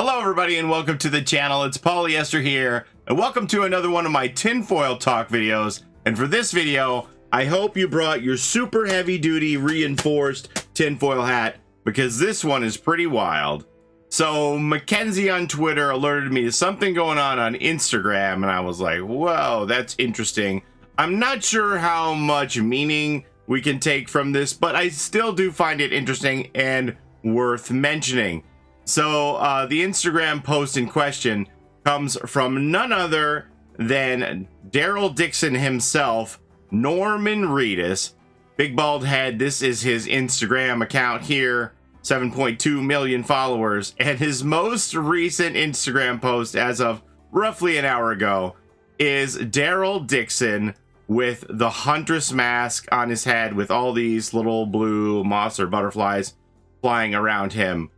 Hello everybody and welcome to the channel. It's Paulie Esther here and welcome to another one of my tinfoil talk videos. And for this video, I hope you brought your super heavy duty reinforced tinfoil hat because this one is pretty wild. So Mackenzie on Twitter alerted me to something going on Instagram and I was like, whoa, that's interesting. I'm not sure how much meaning we can take from this, but I still do find it interesting and worth mentioning. So the Instagram post in question comes from none other than Daryl Dixon himself, Norman Reedus, big bald head. This is his Instagram account here, 7.2 million followers, and his most recent Instagram post as of roughly an hour ago is Daryl Dixon with the huntress mask on his head with all these little blue moths or butterflies flying around him.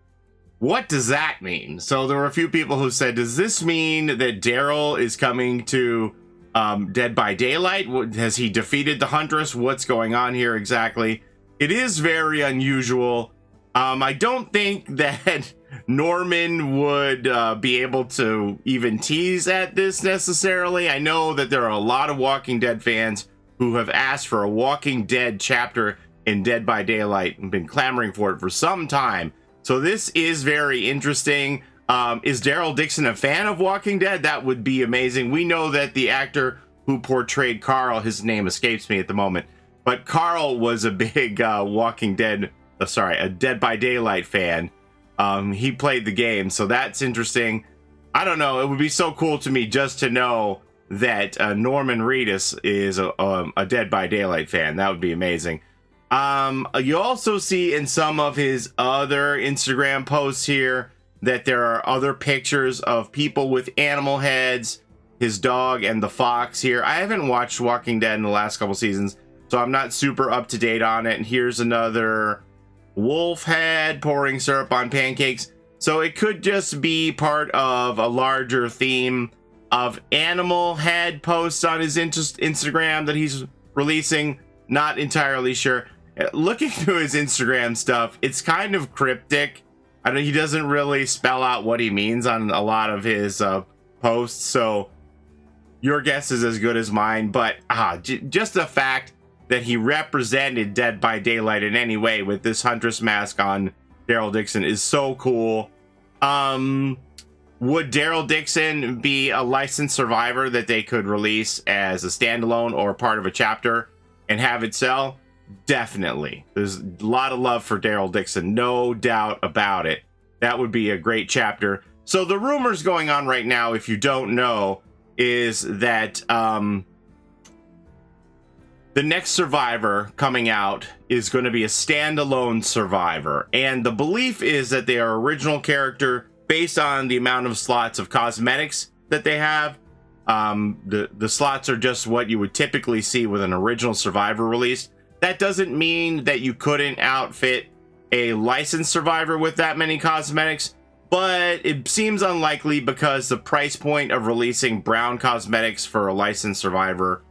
What does that mean? So there were a few people who said, does this mean that Daryl is coming to Dead by Daylight? Has he defeated the Huntress? What's going on here exactly? It is very unusual. I don't think that Norman would be able to even tease at this necessarily. I know that there are a lot of Walking Dead fans who have asked for a Walking Dead chapter in Dead by Daylight and been clamoring for it for some time. So this is very interesting. Is Daryl Dixon a fan of Walking Dead? That would be amazing. We know that the actor who portrayed Carl, his name escapes me at the moment, but Carl was a big Walking Dead, a Dead by Daylight fan. He played the game, so that's interesting. I don't know. It would be so cool to me just to know that Norman Reedus is a Dead by Daylight fan. That would be amazing. You also see in some of his other Instagram posts here that there are other pictures of people with animal heads, his dog and the fox here. I haven't watched Walking Dead in the last couple seasons, so I'm not super up to date on it. And here's another wolf head pouring syrup on pancakes. So it could just be part of a larger theme of animal head posts on his Instagram that he's releasing. Not entirely sure. Looking through his Instagram stuff, it's kind of cryptic. I know he doesn't really spell out what he means on a lot of his posts, so your guess is as good as mine. But just the fact that he represented Dead by Daylight in any way with this Huntress mask on Daryl Dixon is so cool. Would Daryl Dixon be a licensed survivor that they could release as a standalone or part of a chapter and have it sell? Definitely. There's a lot of love for Daryl Dixon, no doubt about it. That would be a great chapter. So the rumors going on right now, if you don't know, is that the next survivor coming out is going to be a standalone survivor, and the belief is that they are original character based on the amount of slots of cosmetics that they have. The slots are just what you would typically see with an original survivor release. That doesn't mean that you couldn't outfit a licensed survivor with that many cosmetics, but it seems unlikely because the price point of releasing brown cosmetics for a licensed survivor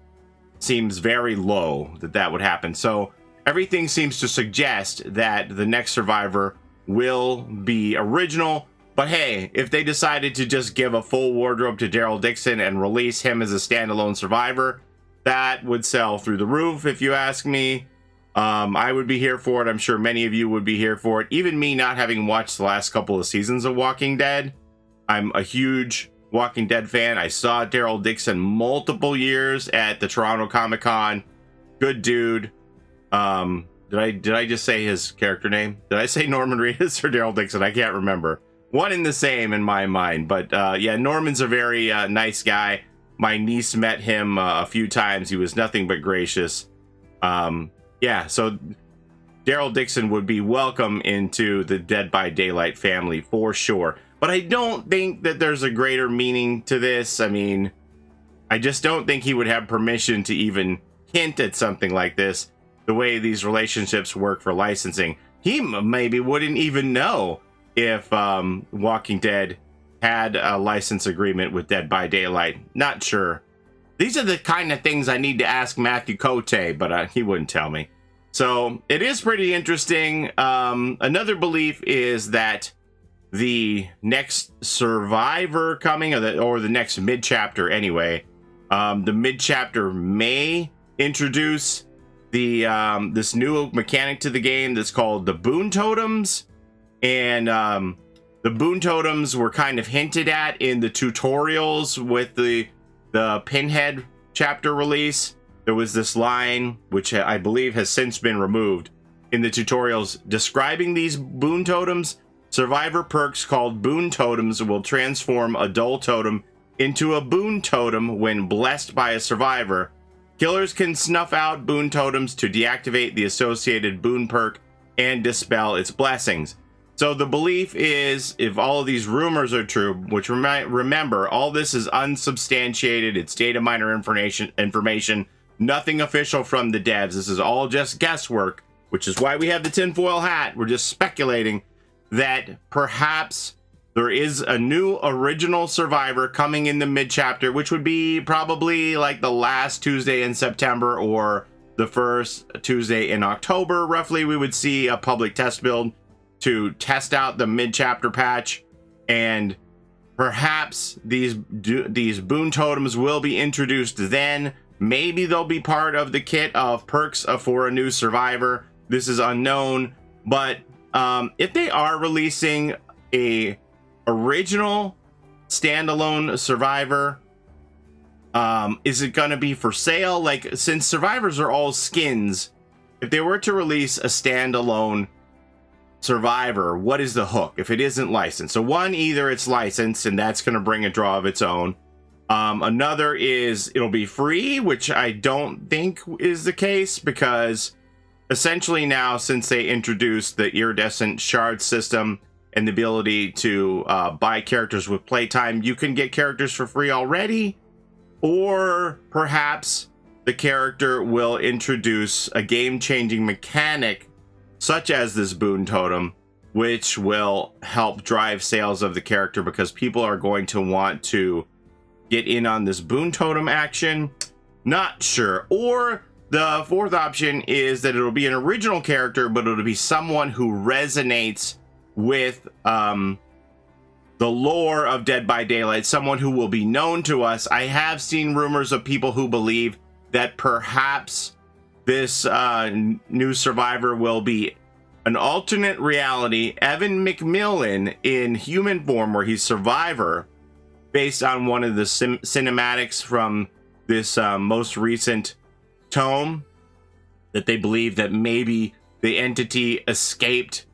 seems very low that would happen. So everything seems to suggest that the next survivor will be original. But hey, if they decided to just give a full wardrobe to Daryl Dixon and release him as a standalone survivor, that would sell through the roof, if you ask me. I would be here for it. I'm sure many of you would be here for it. Even me not having watched the last couple of seasons of Walking Dead, I'm a huge Walking Dead fan. I saw Daryl Dixon multiple years at the Toronto Comic-Con. Good dude. Did I just say his character name? Did I say Norman Reedus or Daryl Dixon? I can't remember. One and the same in my mind. But yeah, Norman's a very nice guy. My niece met him a few times. He was nothing but gracious. Yeah, so Daryl Dixon would be welcome into the Dead by Daylight family for sure. But I don't think that there's a greater meaning to this. I mean, I just don't think he would have permission to even hint at something like this, the way these relationships work for licensing. He maybe wouldn't even know if Walking Dead had a license agreement with Dead by Daylight. Not sure. These are the kind of things I need to ask Matthew Cote, but he wouldn't tell me. So it is pretty interesting. Another belief is that the next survivor coming, or the next mid chapter anyway. The mid chapter may introduce the this new mechanic to the game that's called the Boon Totems, and the Boon Totems were kind of hinted at in the tutorials with the Pinhead chapter release. There was this line, which I believe has since been removed, in the tutorials describing these Boon Totems. Survivor perks called Boon Totems will transform a dull totem into a Boon Totem when blessed by a survivor. Killers can snuff out Boon Totems to deactivate the associated Boon perk and dispel its blessings. So the belief is, if all of these rumors are true, which remember, all this is unsubstantiated, it's data miner information, nothing official from the devs. This is all just guesswork, which is why we have the tinfoil hat. We're just speculating that perhaps there is a new original survivor coming in the mid chapter, which would be probably like the last Tuesday in September or the first Tuesday in October. Roughly, we would see a public test build to test out the mid chapter patch, and perhaps these Boon Totems will be introduced then. Maybe they'll be part of the kit of perks for a new survivor. This is unknown, but if they are releasing a original standalone survivor, is it gonna be for sale? Like, since survivors are all skins, if they were to release a standalone survivor, what is the hook if it isn't licensed? So one, either it's licensed and that's going to bring a draw of its own. Another is it'll be free, which I don't think is the case, because essentially now, since they introduced the iridescent shard system and the ability to buy characters with playtime, you can get characters for free already, or perhaps the character will introduce a game-changing mechanic such as this Boon Totem, which will help drive sales of the character, because people are going to want to get in on this Boon Totem action. Not sure. Or the fourth option is that it'll be an original character, but it'll be someone who resonates with the lore of Dead by Daylight, someone who will be known to us. I have seen rumors of people who believe that perhaps this new survivor will be an alternate reality Evan McMillan in human form, where he's survivor, based on one of the cinematics from this most recent tome, that they believe that maybe the entity escaped.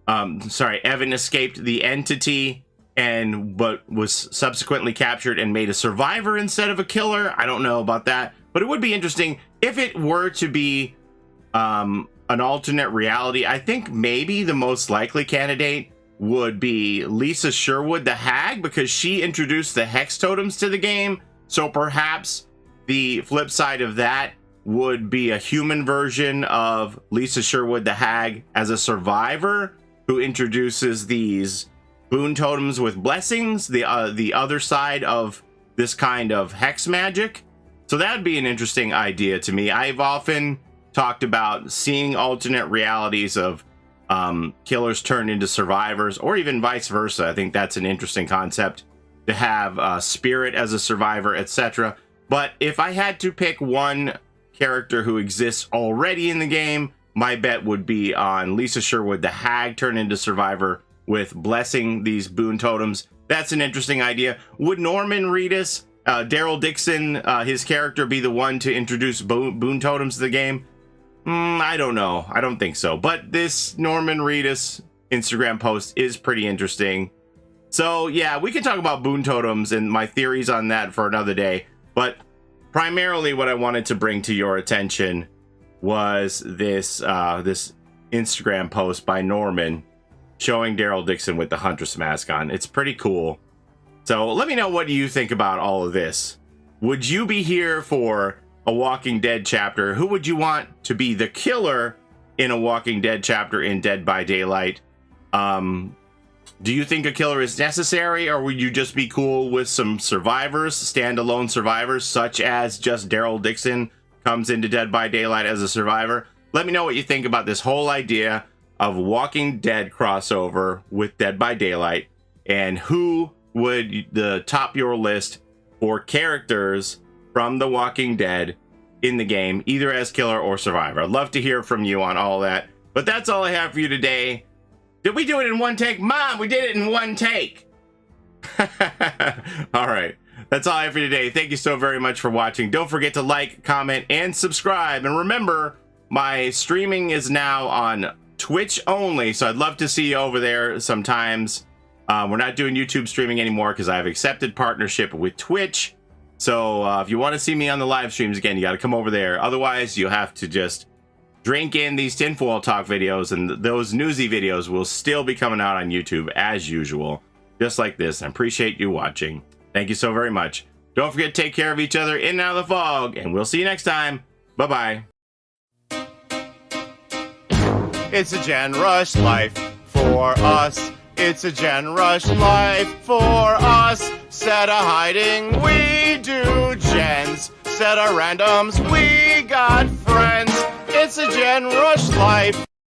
Evan escaped the entity but was subsequently captured and made a survivor instead of a killer. I don't know about that, but it would be interesting if it were to be an alternate reality. I think maybe the most likely candidate would be Lisa Sherwood, the Hag, because she introduced the Hex Totems to the game. So perhaps the flip side of that would be a human version of Lisa Sherwood, the Hag, as a survivor who introduces these Boon Totems with blessings, the other side of this kind of hex magic. So that would be an interesting idea to me. I've often talked about seeing alternate realities of killers turned into survivors, or even vice versa. I think that's an interesting concept, to have Spirit as a survivor, etc. But if I had to pick one character who exists already in the game, my bet would be on Lisa Sherwood, the Hag, turned into survivor with blessing these Boon Totems. That's an interesting idea. Would Norman Reedus, Daryl Dixon, his character, be the one to introduce Boon Totems to the game? I don't know. I don't think so. But this Norman Reedus Instagram post is pretty interesting. So yeah, we can talk about Boon Totems and my theories on that for another day. But primarily what I wanted to bring to your attention was this this Instagram post by Norman showing Daryl Dixon with the Huntress mask on. It's pretty cool. So let me know what you think about all of this. Would you be here for a Walking Dead chapter? Who would you want to be the killer in a Walking Dead chapter in Dead by Daylight? Do you think a killer is necessary, or would you just be cool with some survivors, standalone survivors, such as just Daryl Dixon comes into Dead by Daylight as a survivor? Let me know what you think about this whole idea. of Walking Dead crossover with Dead by Daylight, and who would top your list for characters from The Walking Dead in the game, either as killer or survivor. I'd love to hear from you on all that. But that's all I have for you today. Did we do it in one take? Mom, we did it in one take. All right. That's all I have for you today. Thank you so very much for watching. Don't forget to like, comment, and subscribe. And remember, my streaming is now on Twitch only, so I'd love to see you over there sometimes. We're not doing YouTube streaming anymore because I've accepted partnership with Twitch. So if you want to see me on the live streams again, you got to come over there. Otherwise, you'll have to just drink in these tinfoil talk videos, and those newsy videos will still be coming out on YouTube as usual, just like this. I appreciate you watching. Thank you so very much. Don't forget to take care of each other in and out of the fog, and we'll see you next time. Bye-bye. It's a Gen Rush life for us. It's a Gen Rush life for us. Set a hiding, we do gens. Set a randoms, we got friends. It's a Gen Rush life.